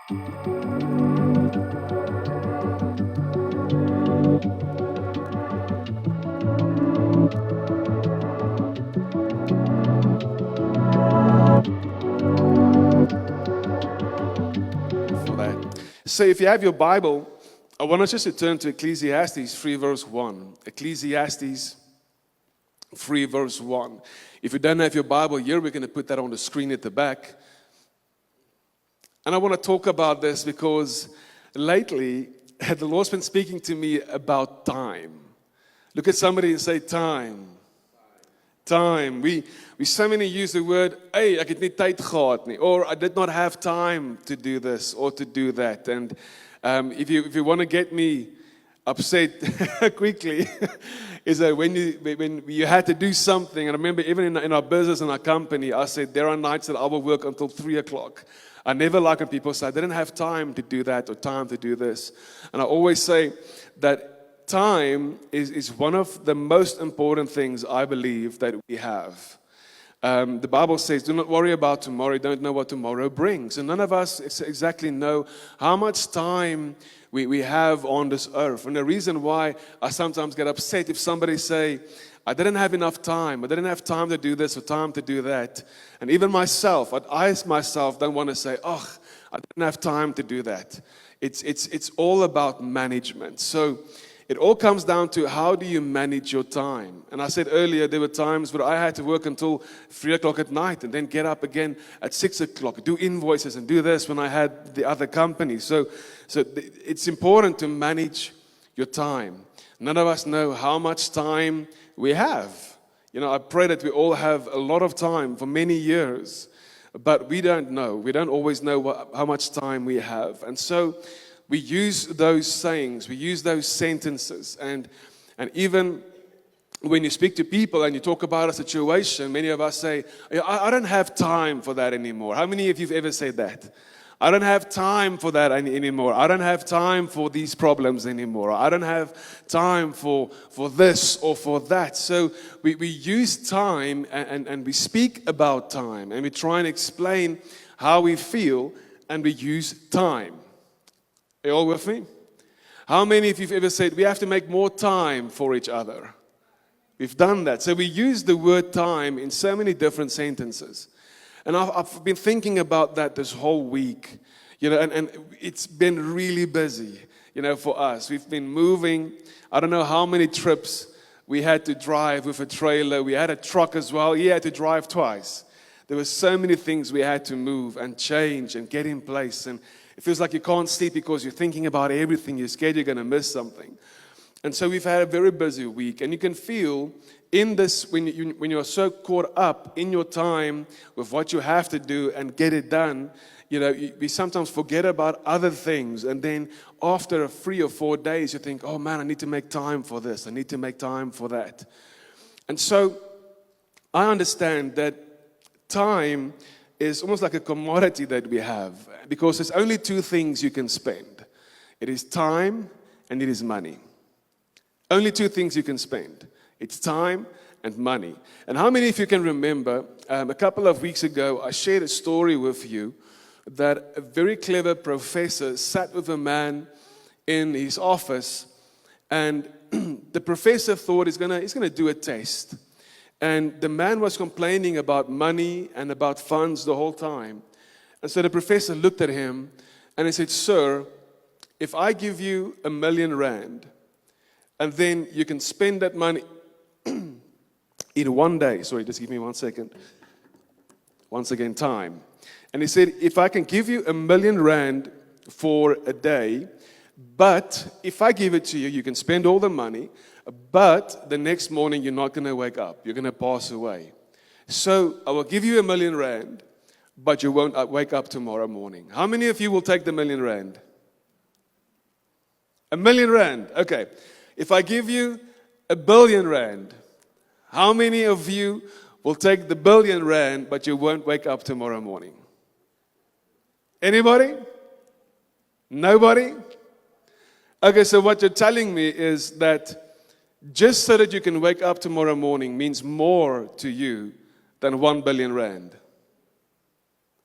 For that. So if you have your Bible, I want us just to turn to Ecclesiastes 3 verse 1. Ecclesiastes 3 verse 1. If you don't have your Bible here, we're going to put that on the screen at the back. And I want to talk about this because lately, the Lord's been speaking to me about time. Look at somebody and say, time. Time. We so many use the word, hey, ek het nie tyd gehad nie, or I did not have time to do this or to do that. And if you want to get me upset quickly, is that when you had to do something, and I remember even in our business and our company, I said, there are nights that I will work until 3 o'clock. I never like when people say, I didn't have time to do that or time to do this. And I always say that time is one of the most important things I believe that we have. The Bible says, do not worry about tomorrow. You don't know what tomorrow brings. And none of us exactly know how much time we have on this earth. And the reason why I sometimes get upset if somebody say, I didn't have enough time. I didn't have time to do this or time to do that. And even myself, I myself don't want to say, oh, I didn't have time to do that. It's all about management. So it all comes down to how do you manage your time. And I said earlier, there were times where I had to work until 3 o'clock at night and then get up again at 6 o'clock, do invoices and do this when I had the other company. So it's important to manage your time. None of us know how much time we have. You know, I pray that we all have a lot of time for many years, but we don't know. We don't always know how much time we have. And so we use those sayings, we use those sentences, and even when you speak to people and you talk about a situation, many of us say, I don't have time for that anymore. How many of you have ever said that? I don't have time for that anymore. I don't have time for these problems anymore. I don't have time for this or for that. So we use time and we speak about time and we try and explain how we feel and we use time. Are you all with me? How many of you have ever said, we have to make more time for each other? We've done that. So we use the word time in so many different sentences. And I've been thinking about that this whole week, you know, and it's been really busy, you know, for us. We've been moving. I don't know how many trips we had to drive with a trailer. We had a truck as well. He had to drive twice. There were so many things we had to move and change and get in place. And it feels like you can't sleep because you're thinking about everything. You're scared you're going to miss something. And so we've had a very busy week. And you can feel in this, when you're so caught up in your time with what you have to do and get it done, you know, we sometimes forget about other things. And then after 3 or 4 days, you think, oh man, I need to make time for this. I need to make time for that. And so I understand that time is almost like a commodity that we have, because there's only 2 things you can spend. It is time and it is money. Only 2 things you can spend. It's time and money. And how many of you can remember, a couple of weeks ago, I shared a story with you that a very clever professor sat with a man in his office, and the professor thought he's gonna do a test. And the man was complaining about money and about funds the whole time. And so the professor looked at him and he said, sir, if I give you R1 million, and then you can spend that money in 1 day. Sorry, just give me 1 second. Once again, time. And he said, if I can give you R1 million for a day, but if I give it to you, you can spend all the money, but the next morning you're not going to wake up. You're going to pass away. So I will give you R1 million, but you won't wake up tomorrow morning. How many of you will take the R1 million? R1 million. Okay. If I give you R1 billion, how many of you will take the R1 billion, but you won't wake up tomorrow morning? Anybody? Nobody? Okay, so what you're telling me is that just so that you can wake up tomorrow morning means more to you than R1 billion.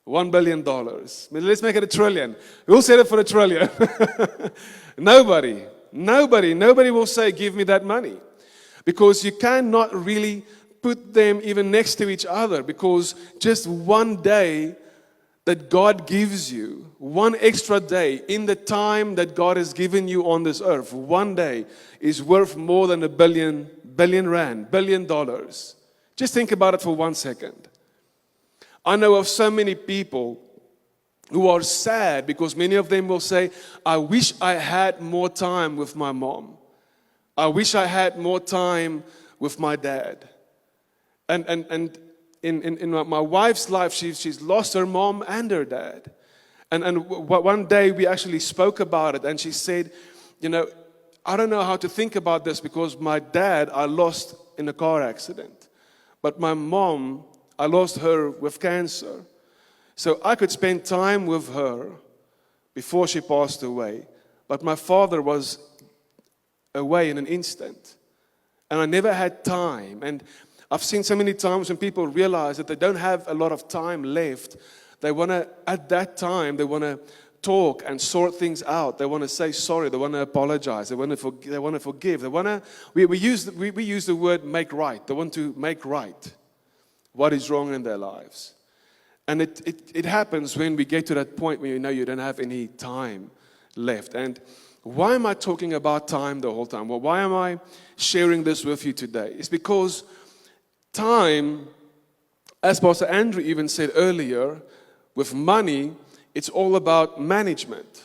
$1 billion. Let's make it $1 trillion. Who'll set it for $1 trillion? Nobody. Nobody will say, give me that money. Because you cannot really put them even next to each other. Because just one day that God gives you, one extra day in the time that God has given you on this earth, one day is worth more than $1 billion, $1 billion. Just think about it for 1 second. I know of so many people who are sad because many of them will say, I wish I had more time with my mom. I wish I had more time with my dad. And in my wife's life, she's lost her mom and her dad. And one day we actually spoke about it, and she said, I don't know how to think about this because my dad I lost in a car accident. But my mom, I lost her with cancer. So I could spend time with her before she passed away. But my father was away in an instant. And I never had time. And I've seen so many times when people realize that they don't have a lot of time left. They want to, at that time, they want to talk and sort things out. They want to say sorry. They want to apologize. They want to forgive. They want to. We use the word make right. They want to make right what is wrong in their lives. And it happens when we get to that point where you don't have any time left. And why am I talking about time the whole time? Well, why am I sharing this with you today? It's because time, as Pastor Andrew even said earlier, with money, it's all about management.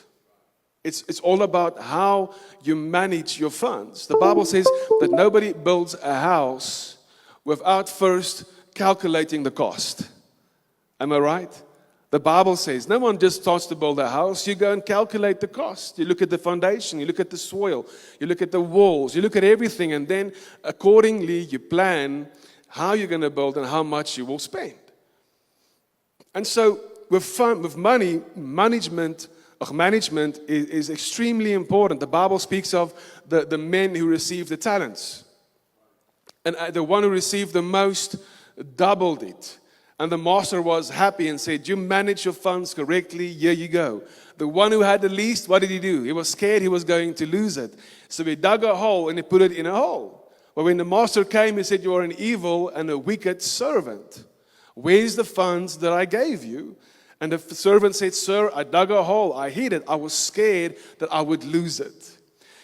It's all about how you manage your funds. The Bible says that nobody builds a house without first calculating the cost. Am I right? The Bible says no one just starts to build a house. You go and calculate the cost. You look at the foundation. You look at the soil. You look at the walls. You look at everything. And then accordingly you plan how you're going to build and how much you will spend. And so with money, management is extremely important. The Bible speaks of the men who received the talents. And the one who received the most doubled it. And the master was happy and said, you manage your funds correctly, here you go. The one who had the least, what did he do? He was scared he was going to lose it. So he dug a hole and he put it in a hole. But when the master came, he said, you are an evil and a wicked servant. Where's the funds that I gave you? And the servant said, sir, I dug a hole, I hid it. I was scared that I would lose it.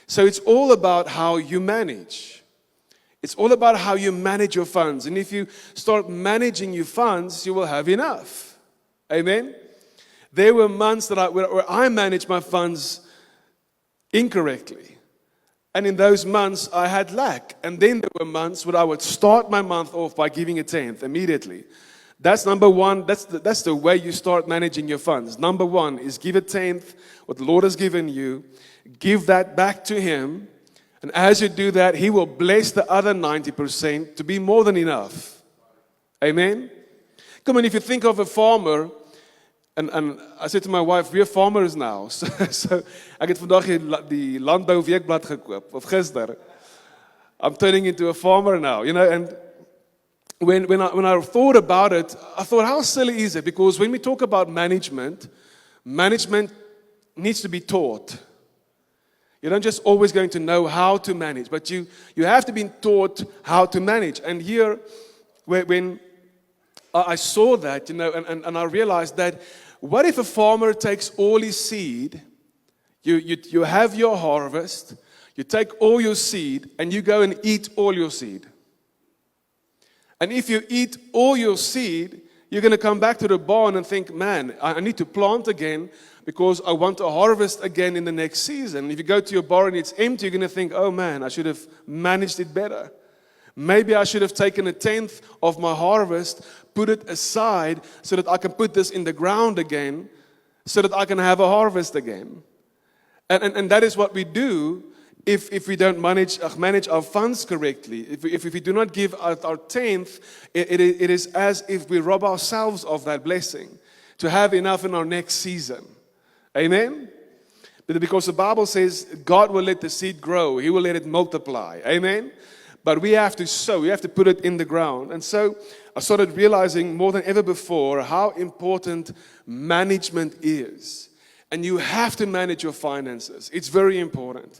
So it's all about how you manage. It's all about how you manage your funds. And if you start managing your funds, you will have enough. Amen? There were months where I managed my funds incorrectly. And in those months, I had lack. And then there were months where I would start my month off by giving a tenth immediately. That's number one. That's the way you start managing your funds. Number one is give a tenth, what the Lord has given you. Give that back to Him. And as you do that, He will bless the other 90% to be more than enough. Amen? Come on, if you think of a farmer, and I said to my wife, we're farmers now. So ek het vandag die Landbou Weekblad gekoop, of gister. I'm turning into a farmer now, and when I thought about it, I thought, how silly is it? Because when we talk about management needs to be taught. You're not just always going to know how to manage, but you have to be taught how to manage. And here, when I saw that, and I realized that, what if a farmer takes all his seed, you have your harvest, you take all your seed, and you go and eat all your seed. And if you eat all your seed, you're going to come back to the barn and think, man, I need to plant again because I want to harvest again in the next season. If you go to your barn and it's empty, you're going to think, oh man, I should have managed it better. Maybe I should have taken a tenth of my harvest, put it aside so that I can put this in the ground again, so that I can have a harvest again. And that is what we do if we don't manage our funds correctly. If we do not give our tenth, it is as if we rob ourselves of that blessing to have enough in our next season. Amen? Because the Bible says God will let the seed grow. He will let it multiply. Amen? But we have to sow, we have to put it in the ground. And so I started realizing more than ever before how important management is. And you have to manage your finances. It's very important.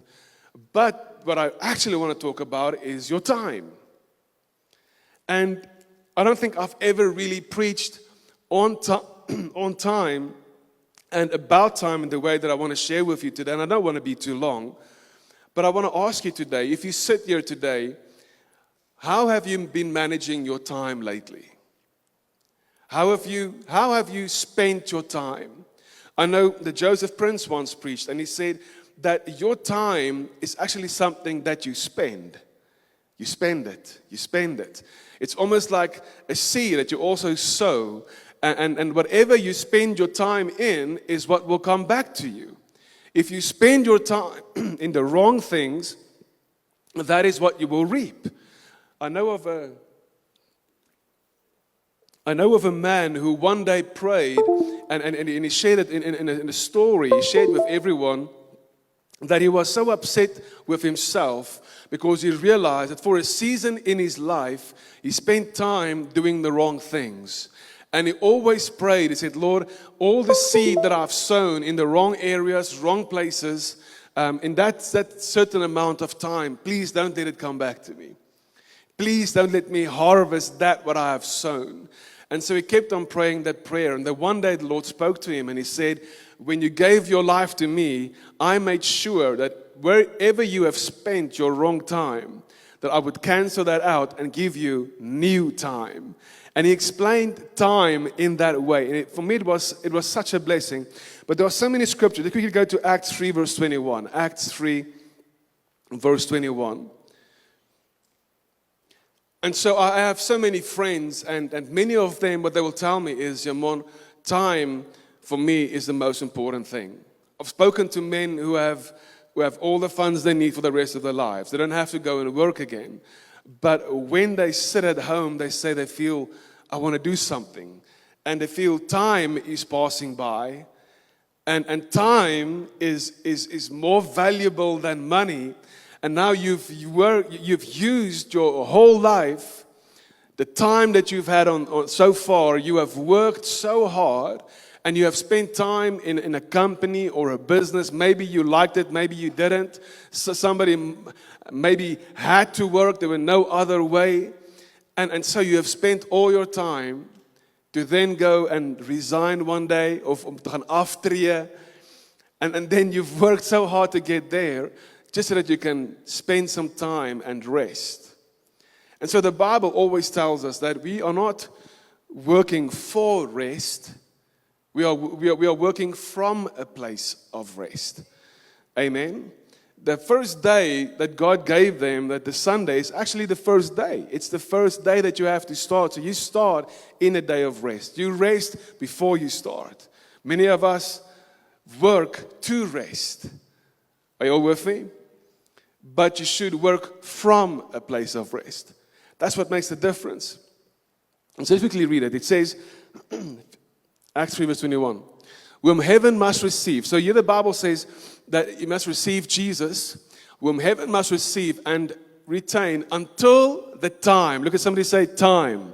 But what I actually want to talk about is your time. And I don't think I've ever really preached on time and about time in the way that I want to share with you today. And I don't want to be too long. But I want to ask you today, if you sit here today, how have you been managing your time lately? How have you spent your time? I know that Joseph Prince once preached, and he said that your time is actually something that you spend. You spend it. You spend it. It's almost like a seed that you also sow, and whatever you spend your time in is what will come back to you. If you spend your time in the wrong things, that is what you will reap. I know of a man who one day prayed, and he shared it in a story. He shared with everyone that he was so upset with himself because he realized that for a season in his life, he spent time doing the wrong things. And he always prayed. He said, Lord, all the seed that I've sown in the wrong areas, wrong places, in that certain amount of time, please don't let it come back to me. Please don't let me harvest that what I have sown. And so he kept on praying that prayer. And then one day the Lord spoke to him and he said, when you gave your life to me, I made sure that wherever you have spent your wrong time, that I would cancel that out and give you new time. And he explained time in that way. And for me, it was such a blessing. But there are so many scriptures. If we could go to Acts 3, verse 21. Acts 3, verse 21. And so I have so many friends, and many of them, what they will tell me is, Jamon, time for me is the most important thing. I've spoken to men who have all the funds they need for the rest of their lives. They don't have to go and work again. But when they sit at home, they say they feel, I want to do something. And they feel time is passing by. And time is more valuable than money. And now you've used your whole life, the time that you've had on so far, you have worked so hard, and you have spent time in a company or a business. Maybe you liked it, maybe you didn't. So somebody maybe had to work, there was no other way. And so you have spent all your time to then go and resign one day, of om te gaan aftree. And then you've worked so hard to get there, just so that you can spend some time and rest. And so the Bible always tells us that we are not working for rest. We are working from a place of rest. Amen. The first day that God gave them, that the Sunday, is actually the first day. It's the first day that you have to start. So you start in a day of rest. You rest before you start. Many of us work to rest. Are you all with me? But you should work from a place of rest. That's what makes the difference. And so let's quickly read it. It says, Acts 3 verse 21, whom heaven must receive. So here the Bible says that you must receive Jesus, whom heaven must receive and retain until the time. Look at somebody, say time.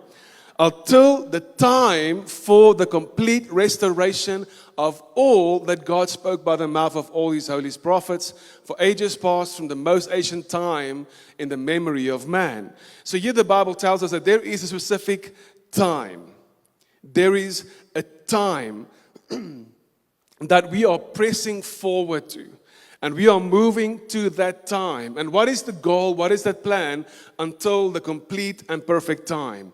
Until the time for the complete restoration of all that God spoke by the mouth of all his holy prophets for ages past, from the most ancient time in the memory of man. So here the Bible tells us that there is a specific time. There is a time that we are pressing forward to. And we are moving to that time. And what is the goal? What is that plan? Until the complete and perfect time.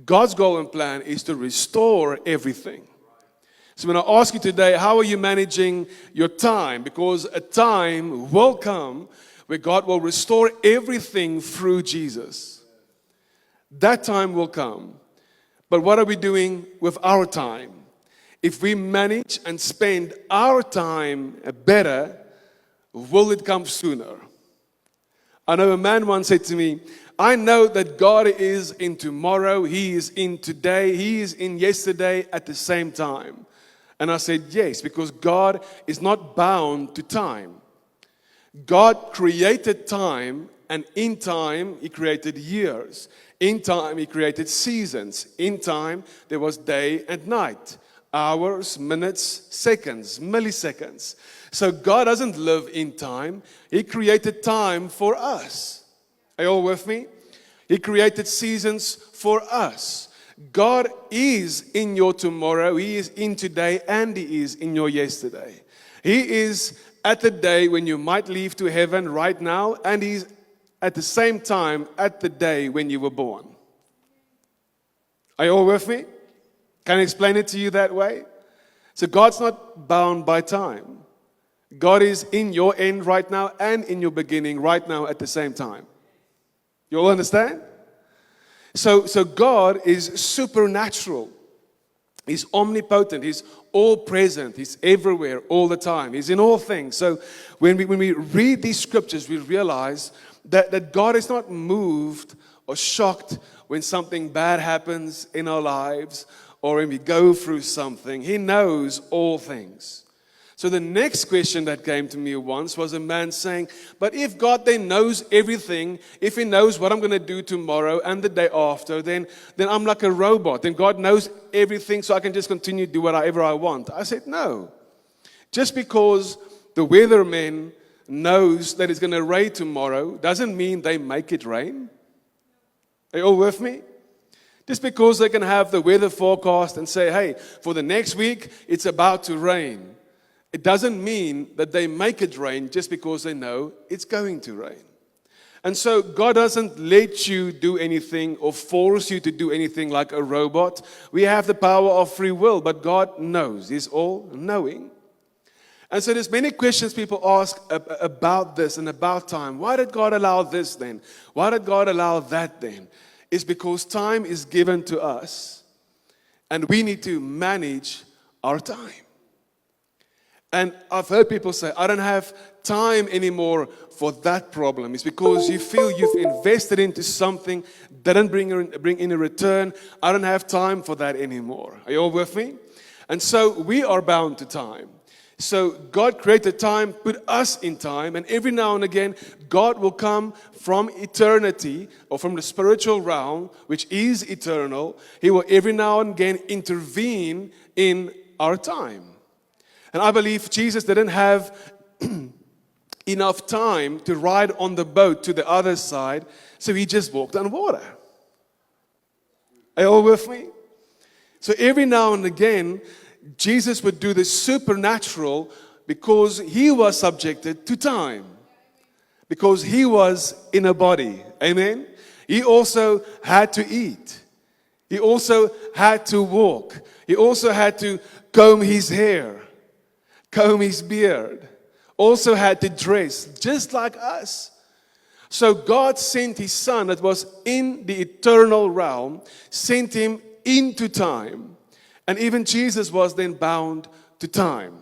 God's goal and plan is to restore everything. So when I ask you today, how are you managing your time? Because a time will come where God will restore everything through Jesus. That time will come. But what are we doing with our time? If we manage and spend our time better, will it come sooner? I know a man once said to me, I know that God is in tomorrow, He is in today, He is in yesterday at the same time. And I said, yes, because God is not bound to time. God created time And in time, He created years. In time, He created seasons. In time, there was day and night, hours, minutes, seconds, milliseconds. So God doesn't live in time. He created time for us. Are you all with me? He created seasons for us. God is in your tomorrow. He is in today, and He is in your yesterday. He is at the day when you might leave to heaven right now, and He's at the same time at the day when you were born. Are you all with me? Can I explain it to you that way? So God's not bound by time. God is in your end right now and in your beginning right now at the same time. You all understand? So God is supernatural. He's omnipotent. He's all present. He's everywhere all the time. He's in all things. So when we read these scriptures, we realize that God is not moved or shocked when something bad happens in our lives or when we go through something. He knows all things. So the next question that came to me once was a man saying, but if God then knows everything, if He knows what I'm going to do tomorrow and the day after, then I'm like a robot. Then God knows everything, so I can just continue to do whatever I want. I said, no. Just because the weatherman knows that it's going to rain tomorrow doesn't mean they make it rain. Are you all with me? Just because they can have the weather forecast and say, hey, for the next week, it's about to rain. It doesn't mean that they make it rain just because they know it's going to rain. And so God doesn't let you do anything or force you to do anything like a robot. We have the power of free will, but God knows. He's all-knowing. And so there's many questions people ask about this and about time. Why did God allow this then? Why did God allow that then? It's because time is given to us, and we need to manage our time. And I've heard people say, I don't have time anymore for that problem. It's because you feel you've invested into something that doesn't bring in a return. I don't have time for that anymore. Are you all with me? And so we are bound to time. So God created time, put us in time, and every now and again, God will come from eternity or from the spiritual realm, which is eternal. He will every now and again intervene in our time. And I believe Jesus didn't have enough time to ride on the boat to the other side, so He just walked on water. Are you all with me? So every now and again, Jesus would do the supernatural because He was subjected to time. Because He was in a body. Amen? He also had to eat. He also had to walk. He also had to comb His hair, comb His beard. Also had to dress just like us. So God sent His Son that was in the eternal realm, sent Him into time. And even Jesus was then bound to time.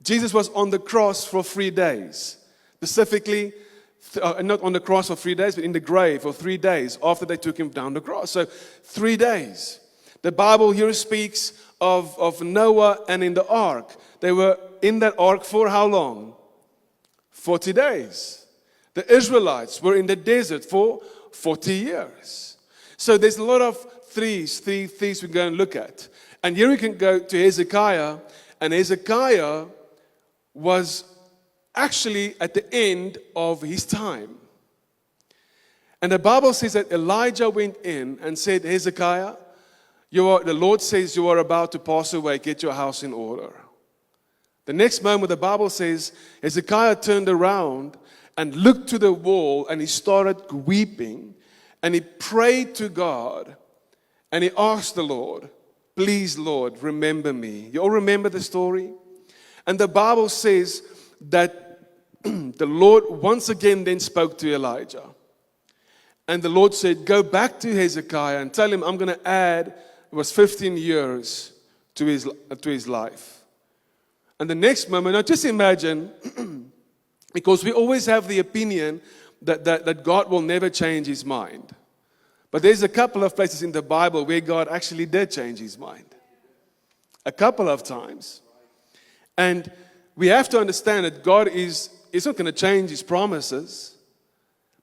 Jesus was on the cross for 3 days. Specifically, not on the cross for 3 days, but in the grave for 3 days after they took Him down the cross. So 3 days. The Bible here speaks of Noah and in the ark. They were in that ark for how long? 40 days. The Israelites were in the desert for 40 years. So there's a lot of three things we're going to look at. And here we can go to Hezekiah, and Hezekiah was actually at the end of his time. And the Bible says that Elijah went in and said, Hezekiah, the Lord says you are about to pass away, get your house in order. The next moment the Bible says Hezekiah turned around and looked to the wall and he started weeping and he prayed to God and he asked the Lord, please, Lord, remember me. You all remember the story? And the Bible says that the Lord once again then spoke to Elijah. And the Lord said, go back to Hezekiah and tell him I'm going to add, it was 15 years to his life. And the next moment, now just imagine, because we always have the opinion that God will never change His mind. But there's a couple of places in the Bible where God actually did change His mind. A couple of times. And we have to understand that God is not going to change His promises.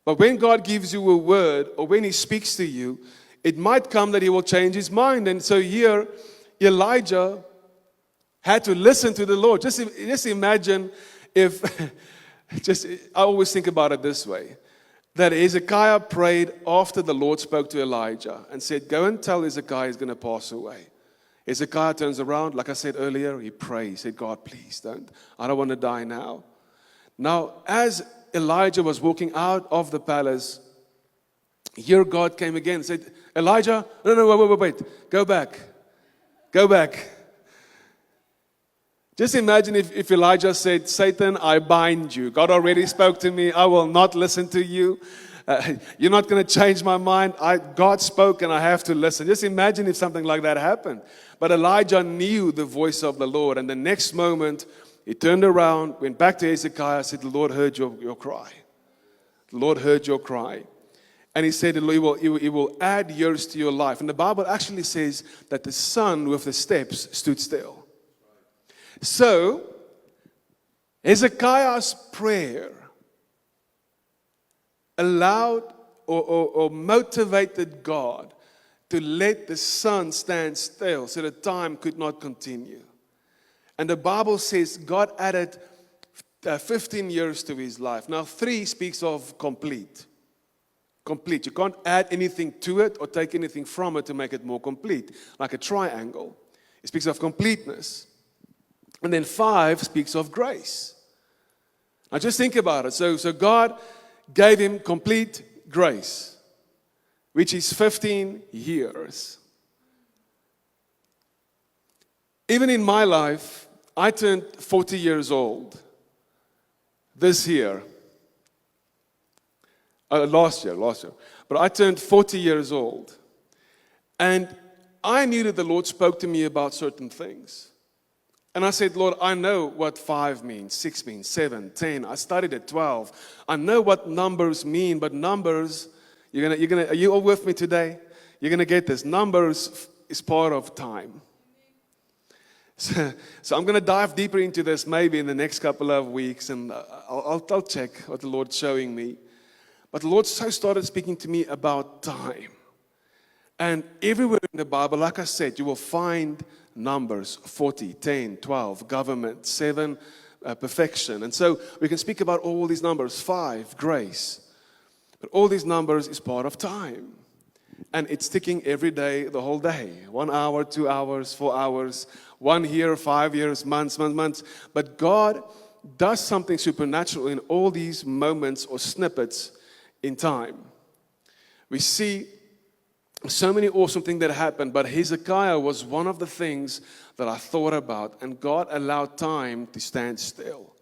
But when God gives you a word, or when He speaks to you, it might come that He will change His mind. And so here, Elijah had to listen to the Lord. Just imagine if, I always think about it this way, that Hezekiah prayed after the Lord spoke to Elijah and said, go and tell Hezekiah he's going to pass away. Hezekiah turns around, like I said earlier, he prayed. He said, God, please don't. I don't want to die now. Now, as Elijah was walking out of the palace, here God came again and said, Elijah, no, wait. Go back. Just imagine if Elijah said, Satan, I bind you. God already spoke to me. I will not listen to you. You're not going to change my mind. God spoke and I have to listen. Just imagine if something like that happened. But Elijah knew the voice of the Lord. And the next moment, he turned around, went back to Hezekiah, said, the Lord heard your cry. The Lord heard your cry. And he said, he will add years to your life. And the Bible actually says that the sun with the steps stood still. So, Hezekiah's prayer allowed or motivated God to let the sun stand still so that time could not continue. And the Bible says God added 15 years to his life. Now, 3 speaks of complete. Complete. You can't add anything to it or take anything from it to make it more complete, like a triangle. It speaks of completeness. And then 5 speaks of grace. Now just think about it. So God gave him complete grace, which is 15 years. Even in my life, I turned 40 years old this year. Last year. But I turned 40 years old. And I knew that the Lord spoke to me about certain things. And I said, Lord, I know what 5 means, 6 means, 7, 10. I studied at 12. I know what numbers mean, but numbers, are you all with me today? You're going to get this. Numbers is part of time. So I'm going to dive deeper into this maybe in the next couple of weeks, and I'll check what the Lord's showing me. But the Lord so started speaking to me about time. And everywhere in the Bible, like I said, you will find numbers, 40, 10, 12, government, 7, perfection. And so we can speak about all these numbers, 5, grace. But all these numbers is part of time. And it's ticking every day, the whole day. 1 hour, 2 hours, 4 hours, 1 year, 5 years, months. But God does something supernatural in all these moments or snippets in time. We see so many awesome things that happened, but Hezekiah was one of the things that I thought about, and God allowed time to stand still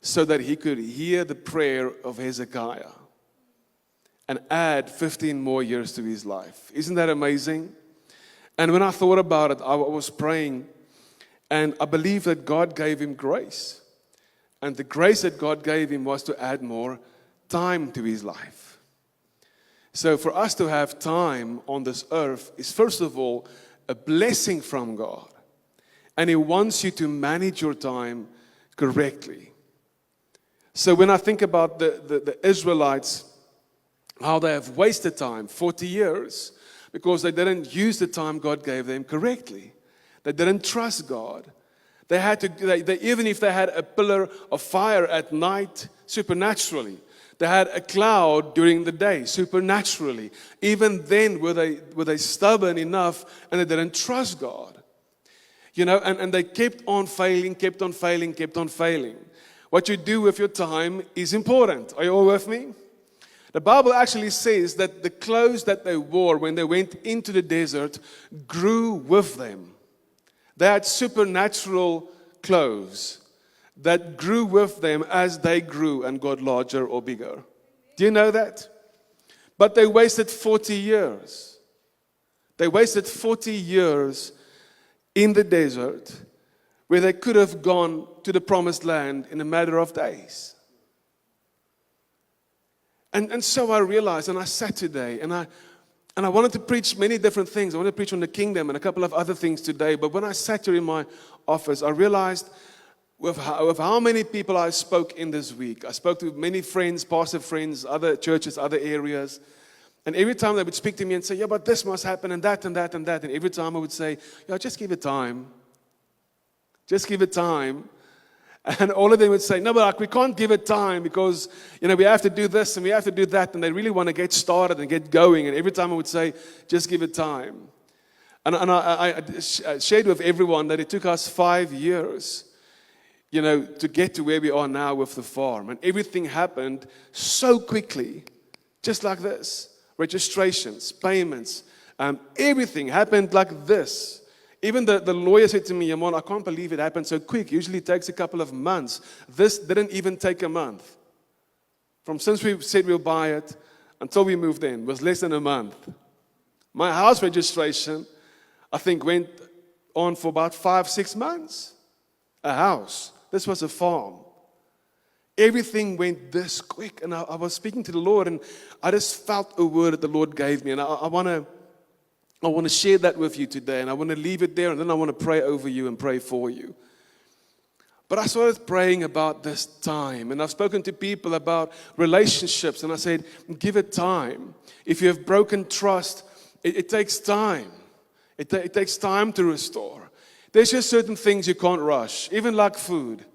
so that he could hear the prayer of Hezekiah and add 15 more years to his life. Isn't that amazing? And when I thought about it, I was praying, and I believe that God gave him grace. And the grace that God gave him was to add more time to his life. So for us to have time on this earth is, first of all, a blessing from God. And He wants you to manage your time correctly. So when I think about the Israelites, how they have wasted time, 40 years, because they didn't use the time God gave them correctly. They didn't trust God. They had to, even if they had a pillar of fire at night, supernaturally, they had a cloud during the day, supernaturally. Even then, were they stubborn enough and they didn't trust God. You know, and they kept on failing. What you do with your time is important. Are you all with me? The Bible actually says that the clothes that they wore when they went into the desert grew with them. They had supernatural clothes that grew with them as they grew and got larger or bigger. Do you know that? But they wasted 40 years. They wasted 40 years in the desert where they could have gone to the promised land in a matter of days. And so I realized, and I sat today, and I wanted to preach many different things. I wanted to preach on the kingdom and a couple of other things today. But when I sat here in my office, I realized with how many people I spoke in this week. I spoke to many friends, pastor friends, other churches, other areas. And every time they would speak to me and say, yeah, but this must happen and that and that and that. And every time I would say, yeah, just give it time. Just give it time. And all of them would say, no, but we can't give it time because, we have to do this and we have to do that. And they really want to get started and get going. And every time I would say, just give it time. And I shared with everyone that it took us 5 years, to get to where we are now with the farm. And everything happened so quickly, just like this. Registrations, payments, everything happened like this. Even the lawyer said to me, Yamon, I can't believe it happened so quick. Usually it takes a couple of months. This didn't even take a month. From since we said we'll buy it until we moved in was less than a month. My house registration, I think, went on for about 5-6 months. A house. This was a farm. Everything went this quick. And I was speaking to the Lord, and I just felt a word that the Lord gave me. And I want to share that with you today. And I want to leave it there, and then I want to pray over you and pray for you. But I started praying about this time. And I've spoken to people about relationships. And I said, give it time. If you have broken trust, it takes time. It takes time to restore. There's just certain things you can't rush, even like food.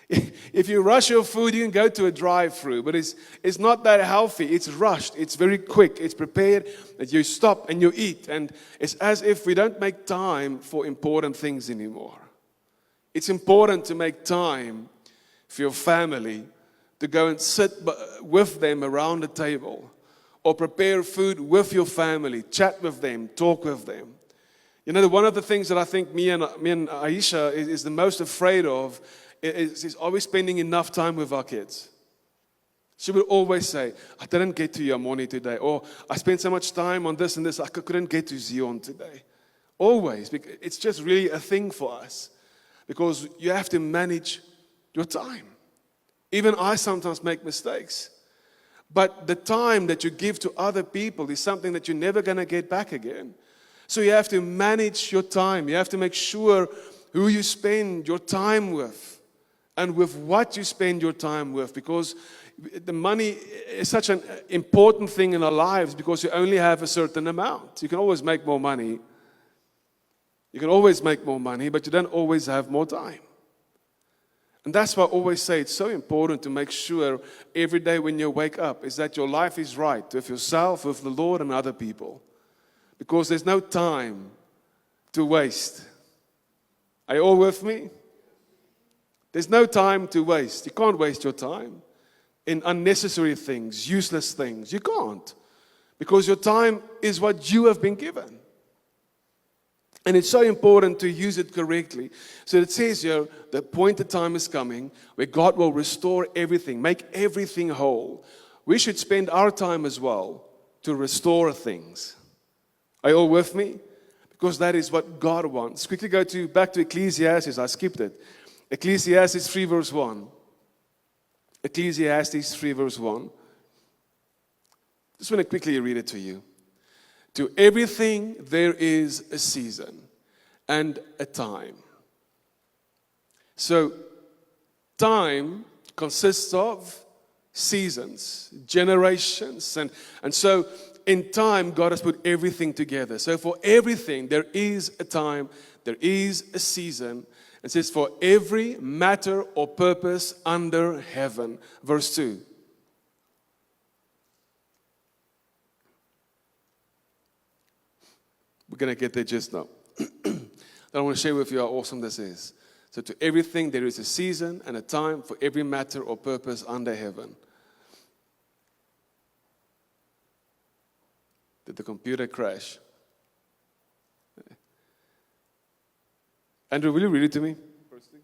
If you rush your food, you can go to a drive-through, but it's not that healthy. It's rushed. It's very quick. It's prepared that you stop and you eat. And it's as if we don't make time for important things anymore. It's important to make time for your family, to go and sit with them around the table, or prepare food with your family, chat with them, talk with them. One of the things that I think me and Aisha is the most afraid of is are we spending enough time with our kids? She would always say, I didn't get to Yamoni today, or I spent so much time on this and this, I couldn't get to Zion today. Always. It's just really a thing for us, because you have to manage your time. Even I sometimes make mistakes. But the time that you give to other people is something that you're never going to get back again. So you have to manage your time. You have to make sure who you spend your time with and with what you spend your time with, because the money is such an important thing in our lives, because you only have a certain amount. You can always make more money. You can always make more money, but you don't always have more time. And that's why I always say it's so important to make sure every day when you wake up is that your life is right with yourself, with the Lord, and other people. Because there's no time to waste. Are you all with me? There's no time to waste. You can't waste your time in unnecessary things, useless things. You can't. Because your time is what you have been given. And it's so important to use it correctly. So it says here, the appointed time is coming where God will restore everything, make everything whole. We should spend our time as well to restore things. Are you all with me? Because that is what God wants. Quickly go back to Ecclesiastes. I skipped it. Ecclesiastes 3 verse 1. Ecclesiastes 3 verse 1. Just want to quickly read it to you. To everything there is a season and a time. So, time consists of seasons, generations. And so, in time, God has put everything together. So, for everything, there is a time, there is a season. It says, for every matter or purpose under heaven. Verse 2. We're going to get there just now. I want to share with you how awesome this is. So to everything there is a season and a time for every matter or purpose under heaven. Did the computer crash? Andrew, will you read it to me? Firstly.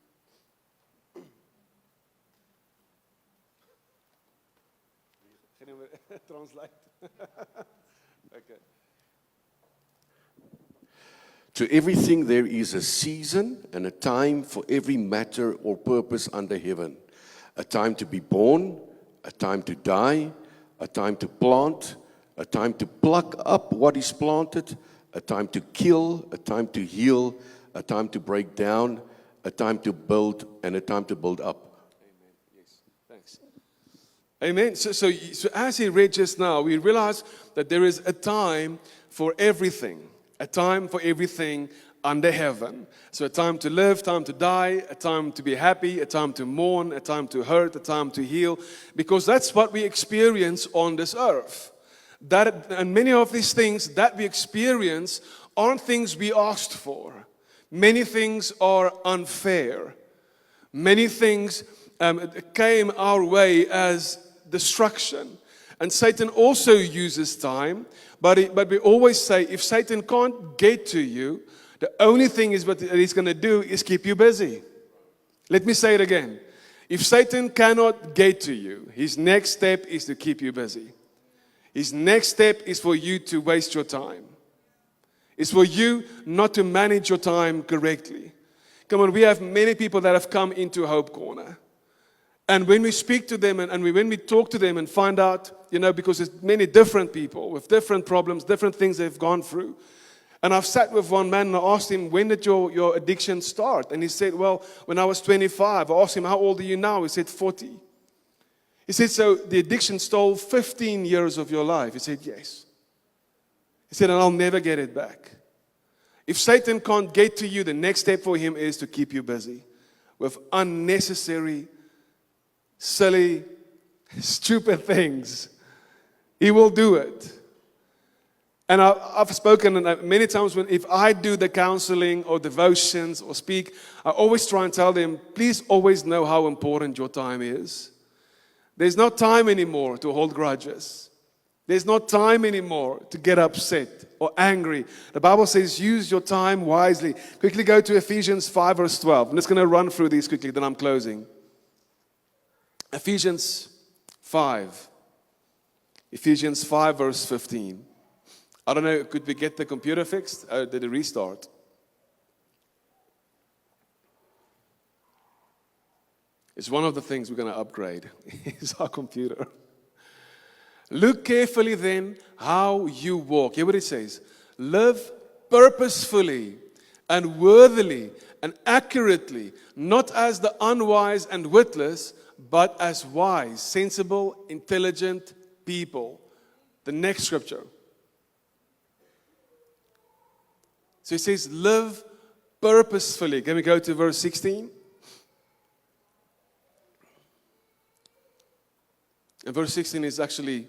Translate. Okay. To everything there is a season and a time for every matter or purpose under heaven. A time to be born, a time to die, a time to plant, a time to pluck up what is planted, a time to kill, a time to heal, a time to break down, a time to build, and a time to build up. Thanks. Amen. So as he read just now, we realize that there is a time for everything. A time for everything under heaven. So a time to live, time to die, a time to be happy, a time to mourn, a time to hurt, a time to heal. Because that's what we experience on this earth. And many of these things that we experience aren't things we asked for. Many things are unfair. Many things came our way as destruction. And Satan also uses time, but we always say, if Satan can't get to you, the only thing is what he's going to do is keep you busy. Let me say it again. If Satan cannot get to you, his next step is to keep you busy. His next step is for you to waste your time. It's for you not to manage your time correctly. Come on, we have many people that have come into Hope Corner. And when we speak to them and when we talk to them and find out, because there's many different people with different problems, different things they've gone through. And I've sat with one man and I asked him, when did your addiction start? And he said, well, when I was 25. I asked him, how old are you now? He said, 40. He said, so the addiction stole 15 years of your life? He said, yes. He said, and I'll never get it back. If Satan can't get to you, the next step for him is to keep you busy with unnecessary, silly, stupid things. He will do it. And I've spoken many times if I do the counseling or devotions or speak, I always try and tell them, please always know how important your time is. There's no time anymore to hold grudges. There's no time anymore to get upset or angry. The Bible says use your time wisely. Quickly go to Ephesians 5 verse 12. I'm just going to run through these quickly, then I'm closing. Ephesians 5. Ephesians 5 verse 15. I don't know, could we get the computer fixed? Did it restart? It's one of the things we're going to upgrade. Is our computer. Look carefully then how you walk. Hear what it says. Live purposefully and worthily and accurately, not as the unwise and witless, but as wise, sensible, intelligent people. The next scripture. So it says, live purposefully. Can we go to verse 16? And verse 16 is actually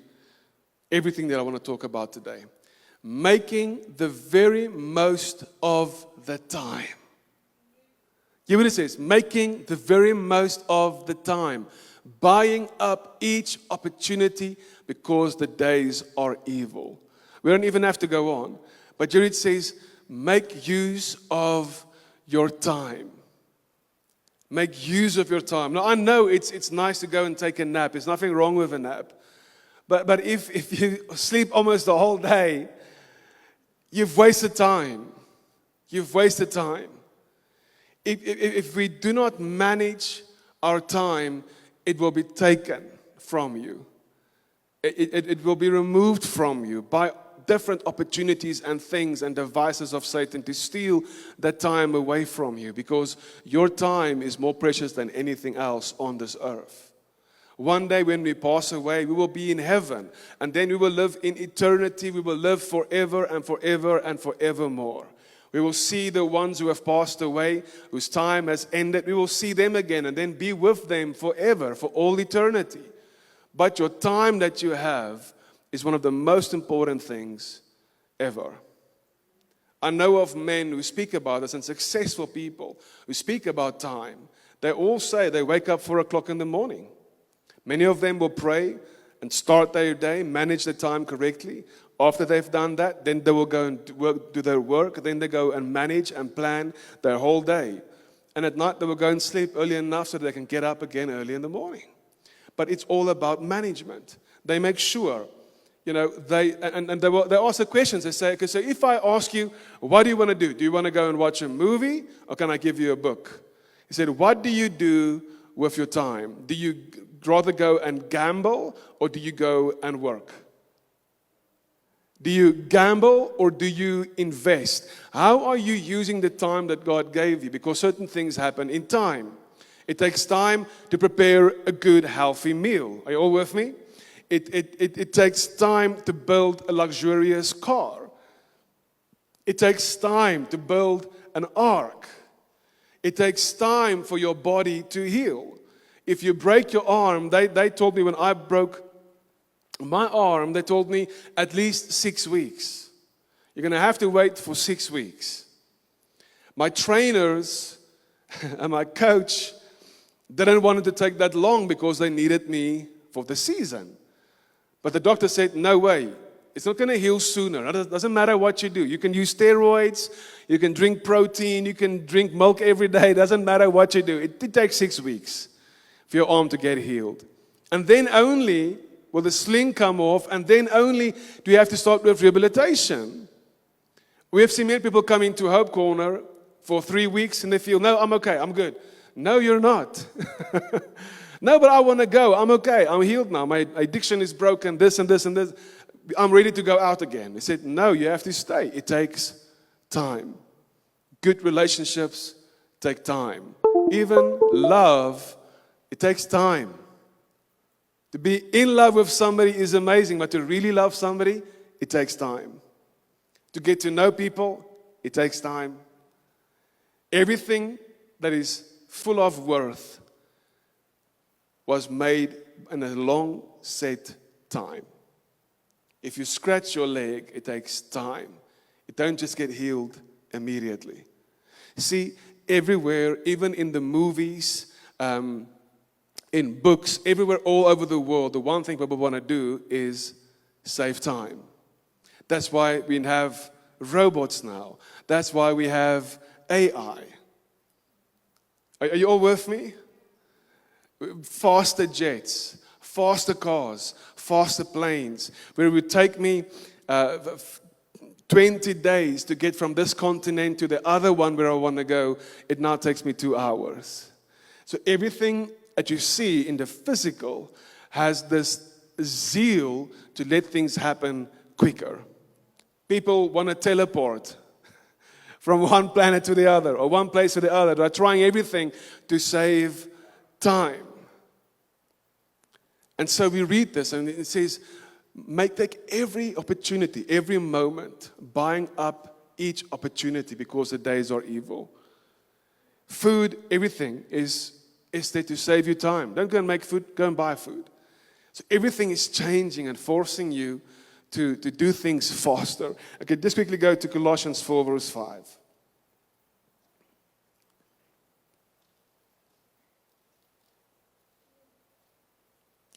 everything that I want to talk about today. Making the very most of the time. Hear what it says. Making the very most of the time. Buying up each opportunity because the days are evil. We don't even have to go on. But here it says, make use of your time. Make use of your time. Now, I know it's nice to go and take a nap. There's nothing wrong with a nap. But if you sleep almost the whole day, you've wasted time. You've wasted time. If we do not manage our time, it will be taken from you. It will be removed from you by different opportunities and things and devices of Satan to steal that time away from you, because your time is more precious than anything else on this earth. One day when we pass away, we will be in heaven, and then we will live in eternity. We will live forever and forever and forevermore. We will see the ones who have passed away, whose time has ended. We will see them again and then be with them forever, for all eternity. But your time that you have is one of the most important things ever. I know of men who speak about this and successful people who speak about time. They all say they wake up 4 o'clock in the morning. Many of them will pray and start their day, manage their time correctly. After they've done that, then they will go and do their work. Then they go and manage and plan their whole day. And at night they will go and sleep early enough so that they can get up again early in the morning. But it's all about management. They make sure. They ask the questions. They say, okay, so if I ask you, what do you want to do? Do you want to go and watch a movie, or can I give you a book? He said, what do you do with your time? Do you rather go and gamble, or do you go and work? Do you gamble or do you invest? How are you using the time that God gave you? Because certain things happen in time. It takes time to prepare a good, healthy meal. Are you all with me? It takes time to build a luxurious car. It takes time to build an ark. It takes time for your body to heal. If you break your arm, they told me when I broke my arm, they told me at least 6 weeks. You're going to have to wait for 6 weeks. My trainers and my coach didn't want it to take that long because they needed me for the season. But the doctor said, no way. It's not going to heal sooner. It doesn't matter what you do. You can use steroids. You can drink protein. You can drink milk every day. It doesn't matter what you do. It takes 6 weeks for your arm to get healed. And then only will the sling come off, and then only do you have to start with rehabilitation. We have seen many people come into Hope Corner for 3 weeks, and they feel, no, I'm okay, I'm good. No, you're not. No, but I want to go. I'm okay. I'm healed now. My addiction is broken, this and this and this. I'm ready to go out again. They said, no, you have to stay. It takes time. Good relationships take time. Even love, it takes time. To be in love with somebody is amazing, but to really love somebody, it takes time. To get to know people, it takes time. Everything that is full of worth was made in a long set time. If you scratch your leg, it takes time. It don't just get healed immediately. See, everywhere, even in the movies, in books, everywhere all over the world, the one thing people want to do is save time. That's why we have robots now. That's why we have AI. Are you all with me? Faster jets, faster cars, faster planes. Where it would take me 20 days to get from this continent to the other one where I want to go, it now takes me 2 hours. So everything that you see in the physical has this zeal to let things happen quicker. People want to teleport from one planet to the other or one place to the other. They're trying everything to save time. And so we read this and it says, take every opportunity, every moment, buying up each opportunity because the days are evil. Food, everything is there to save you time. Don't go and make food, go and buy food. So everything is changing and forcing you to do things faster. Okay, just quickly go to Colossians 4 verse 5.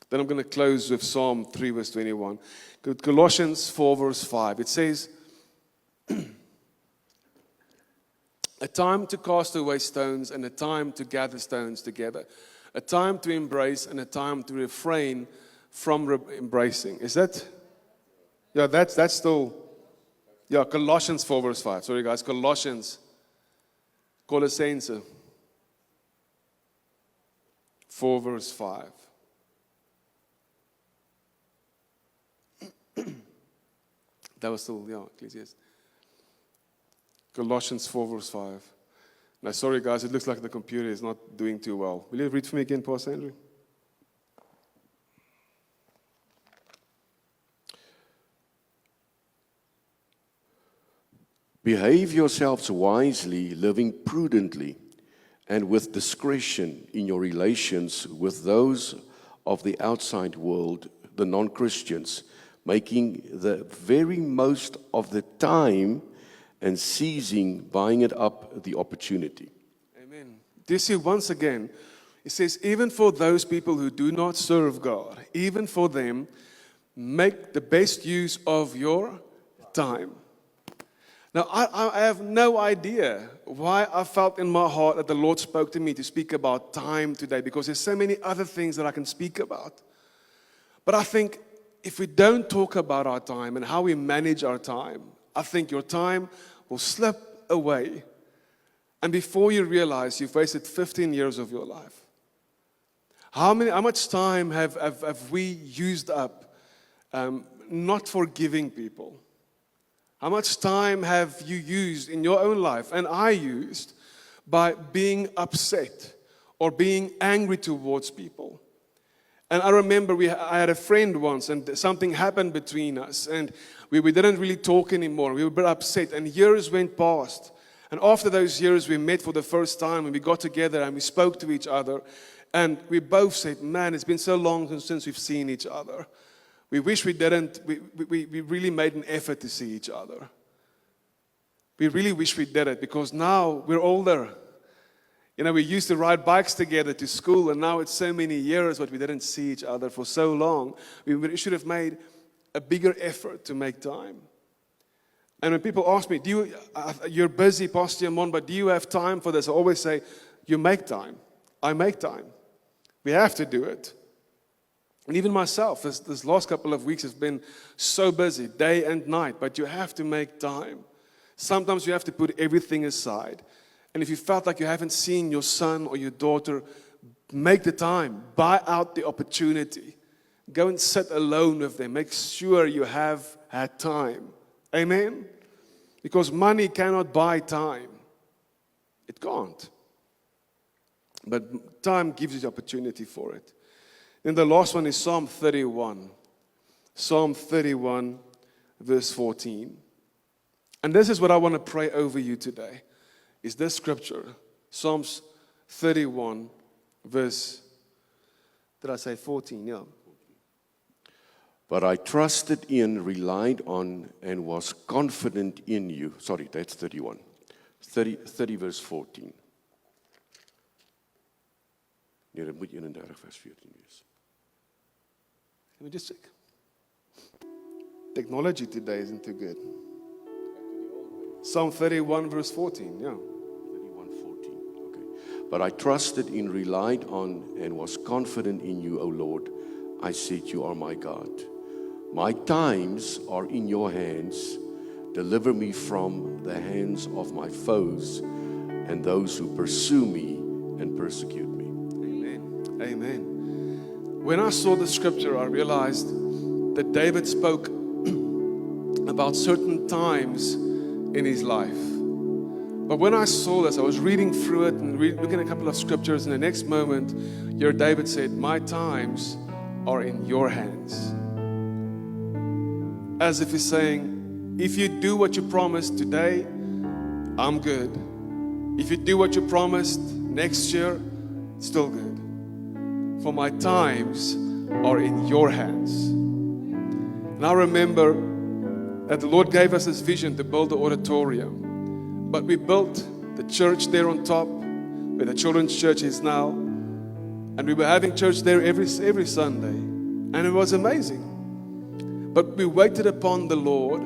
Then I'm going to close with Psalm 3 verse 21. Colossians 4 verse 5. It says, a time to cast away stones and a time to gather stones together. A time to embrace and a time to refrain from embracing. Is that? Yeah, that's still. Yeah, Colossians 4 verse 5. Sorry guys, Colossenses 4 verse 5. That was still, yeah, Ecclesiastes. Colossians 4 verse 5. Now, sorry guys, it looks like the computer is not doing too well. Will you read for me again, Pastor Andrew? Behave yourselves wisely, living prudently and with discretion in your relations with those of the outside world, the non-Christians, making the very most of the time and seizing, buying it up, the opportunity. Amen. Do you see once again, it says, even for those people who do not serve God, even for them, make the best use of your time. Now, I have no idea why I felt in my heart that the Lord spoke to me to speak about time today, because there's so many other things that I can speak about. But I think if we don't talk about our time and how we manage our time, I think your time will slip away. And before you realize, you've wasted 15 years of your life. How much time have we used up not forgiving people? How much time have you used in your own life, and I used, by being upset or being angry towards people? And I remember I had a friend once, and something happened between us, and we didn't really talk anymore. We were a bit upset, and years went past. And after those years, we met for the first time, and we got together, and we spoke to each other. And we both said, man, it's been so long since we've seen each other. We wish we didn't. We really made an effort to see each other. We really wish we did it, because now we're older. You know, we used to ride bikes together to school, and now it's so many years, but we didn't see each other for so long. We should have made a bigger effort to make time. And when people ask me, you're busy, Pastor Amon, but do you have time for this? I always say, you make time. I make time. We have to do it. And even myself, this last couple of weeks has been so busy, day and night, but you have to make time. Sometimes you have to put everything aside. And if you felt like you haven't seen your son or your daughter, make the time. Buy out the opportunity. Go and sit alone with them. Make sure you have had time. Amen? Because money cannot buy time. It can't. But time gives you the opportunity for it. Then the last one is Psalm 31. Psalm 31, verse 14. And this is what I want to pray over you today. Is this scripture. Psalms 31, verse, did I say 14? Yeah. But I trusted in, relied on, and was confident in you. Sorry, that's 31. 30 verse 14. Nee, dit moet 31 vers 14 wees. Let me just check. Technology today isn't too good. Psalm 31, verse 14, yeah. 31:14. Okay. But I trusted in, relied on, and was confident in you, O Lord. I said, you are my God. My times are in your hands. Deliver me from the hands of my foes and those who pursue me and persecute me. Amen. Amen. When I saw the scripture, I realized that David spoke about certain times in his life. But when I saw this, I was reading through it and looking at a couple of scriptures, and the next moment, here David said, my times are in your hands. As if he's saying, if you do what you promised today, I'm good. If you do what you promised next year, still good. For my times are in your hands. And I remember that the Lord gave us this vision to build the auditorium. But we built the church there on top, where the children's church is now. And we were having church there every Sunday. And it was amazing. But we waited upon the Lord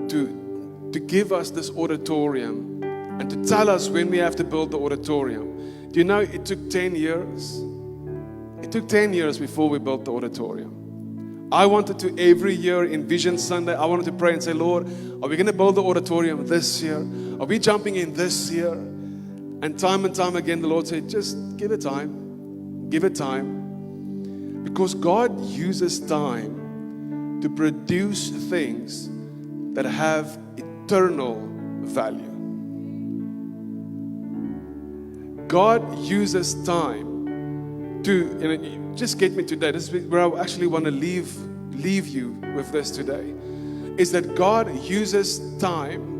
to give us this auditorium and to tell us when we have to build the auditorium. Do you know it took 10 years? It took 10 years before we built the auditorium. I wanted to, every year in Vision Sunday, I wanted to pray and say, Lord, are we going to build the auditorium this year? Are we jumping in this year? And time again, the Lord said, just give it time. Give it time. Because God uses time to produce things that have eternal value. God uses time to, just get me today. This is where I actually want to leave you with this today. Is that God uses time.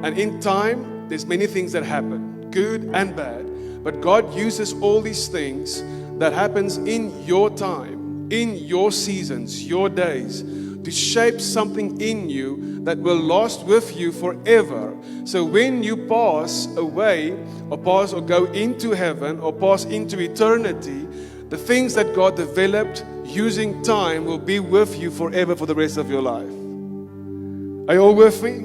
And in time, there's many things that happen, good and bad. But God uses all these things that happens in your time, in your seasons, your days, to shape something in you that will last with you forever. So when you pass away, or pass or go into heaven, or pass into eternity, the things that God developed using time will be with you forever for the rest of your life. Are you all with me?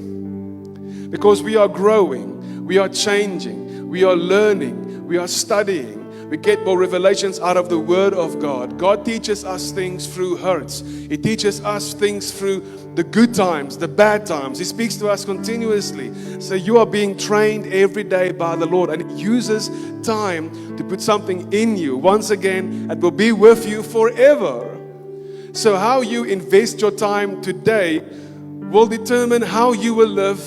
Because we are growing, we are changing, we are learning, we are studying. We get more revelations out of the Word of God. God teaches us things through hurts. He teaches us things through the good times, the bad times. He speaks to us continuously. So you are being trained every day by the Lord. And He uses time to put something in you. Once again, it will be with you forever. So how you invest your time today will determine how you will live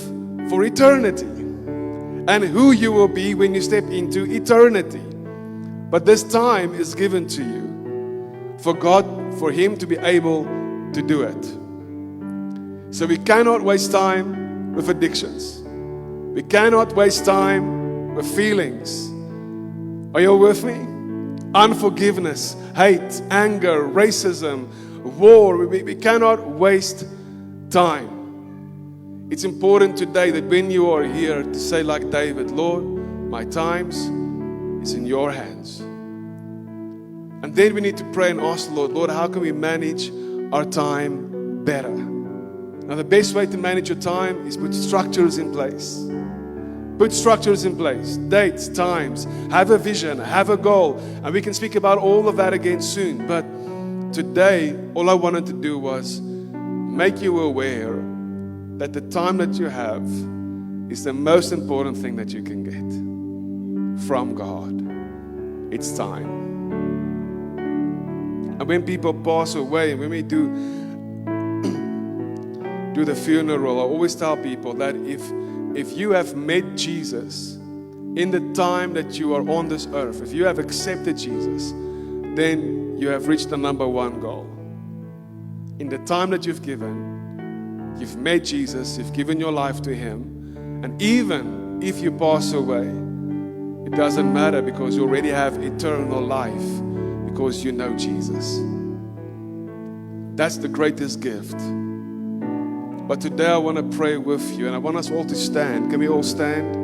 for eternity and who you will be when you step into eternity. But this time is given to you for God, for Him to be able to do it. So we cannot waste time with addictions. We cannot waste time with feelings. Are you all with me? Unforgiveness, hate, anger, racism, war. We cannot waste time. It's important today that when you are here to say like David, Lord, my times is in your hands. And then we need to pray and ask the Lord, Lord, how can we manage our time better? Now the best way to manage your time is put structures in place. Put structures in place, dates, times, have a vision, have a goal. And we can speak about all of that again soon. But today, all I wanted to do was make you aware that the time that you have is the most important thing that you can get from God. It's time. And when people pass away, and when we do the funeral, I always tell people that if you have met Jesus in the time that you are on this earth, if you have accepted Jesus, then you have reached the number one goal. In the time that you've given, you've met Jesus, you've given your life to Him, and even if you pass away, it doesn't matter because you already have eternal life because you know Jesus. That's the greatest gift. But today I want to pray with you, and I want us all to stand. Can we all stand?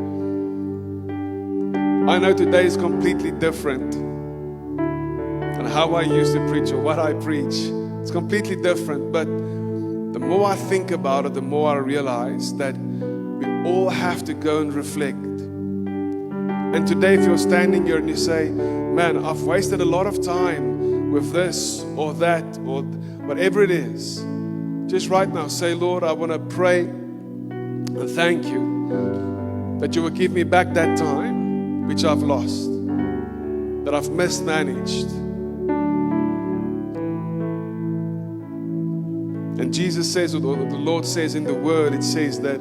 I know today is completely different than how I used to preach or what I preach. It's completely different, but the more I think about it, the more I realize that we all have to go and reflect. And today, if you're standing here and you say, man, I've wasted a lot of time with this or that or whatever it is, just right now say, Lord, I want to pray and thank you that you will give me back that time which I've lost, that I've mismanaged. And Jesus says, or the Lord says in the Word, it says that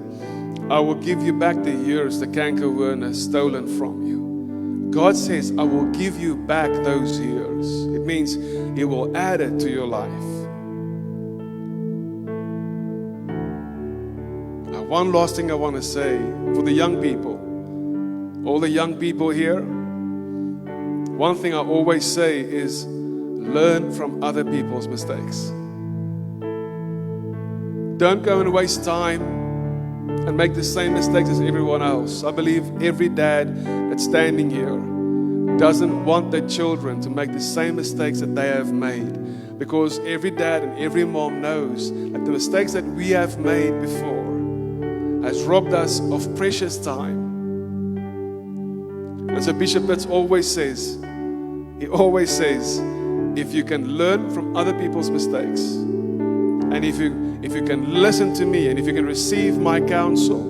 I will give you back the years the cankerworm has stolen from you. God says, I will give you back those years. It means He will add it to your life. One last thing I want to say for the young people, all the young people here, one thing I always say is learn from other people's mistakes. Don't go and waste time and make the same mistakes as everyone else. I believe every dad that's standing here doesn't want their children to make the same mistakes that they have made, because every dad and every mom knows that the mistakes that we have made before has robbed us of precious time. And so Bishop Pitts always says, if you can learn from other people's mistakes, and if you can listen to me, and if you can receive my counsel,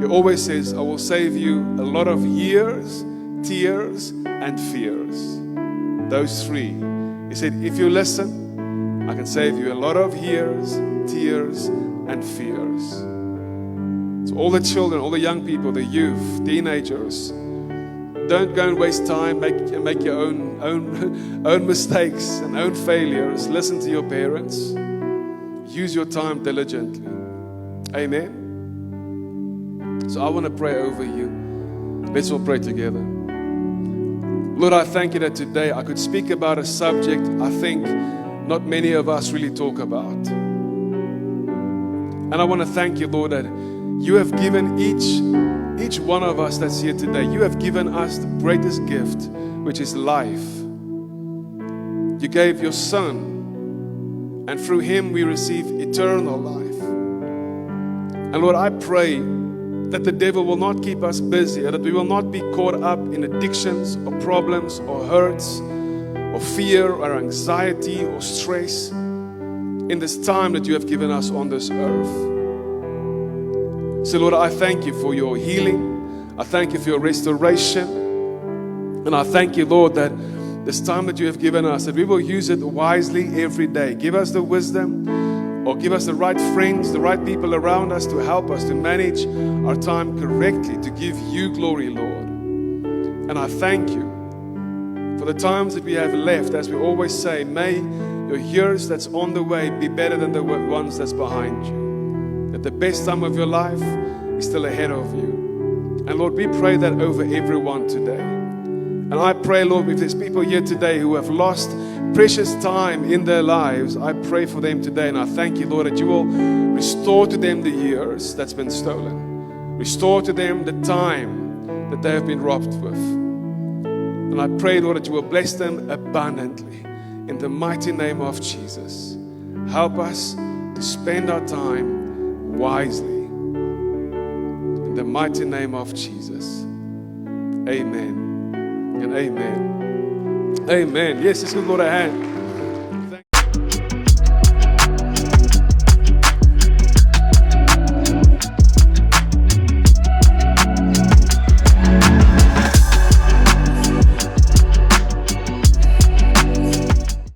he always says, I will save you a lot of years, tears, and fears. Those three. He said, if you listen, I can save you a lot of years, tears, and fears. So all the children, all the young people, the youth, teenagers, don't go and waste time, make your own mistakes and own failures. Listen to your parents. Use your time diligently. Amen. So I want to pray over you. Let's all pray together. Lord, I thank you that today I could speak about a subject I think not many of us really talk about. And I want to thank you, Lord, that you have given each one of us that's here today, you have given us the greatest gift, which is life. You gave your Son, and through Him we receive eternal life. And Lord, I pray that the devil will not keep us busy, that we will not be caught up in addictions or problems or hurts or fear or anxiety or stress in this time that you have given us on this earth. So Lord, I thank you for your healing. I thank you for your restoration. And I thank you, Lord, that this time that you have given us, that we will use it wisely every day. Give us the wisdom or give us the right friends, the right people around us to help us to manage our time correctly, to give you glory, Lord. And I thank you for the times that we have left. As we always say, may your years that's on the way be better than the ones that's behind you. That the best time of your life is still ahead of you. And Lord, we pray that over everyone today. And I pray, Lord, if there's people here today who have lost precious time in their lives, I pray for them today. And I thank you, Lord, that you will restore to them the years that's been stolen. Restore to them the time that they have been robbed with. And I pray, Lord, that you will bless them abundantly in the mighty name of Jesus. Help us to spend our time wisely. In the mighty name of Jesus. Amen and amen. Amen. Yes, let's give the Lord a hand.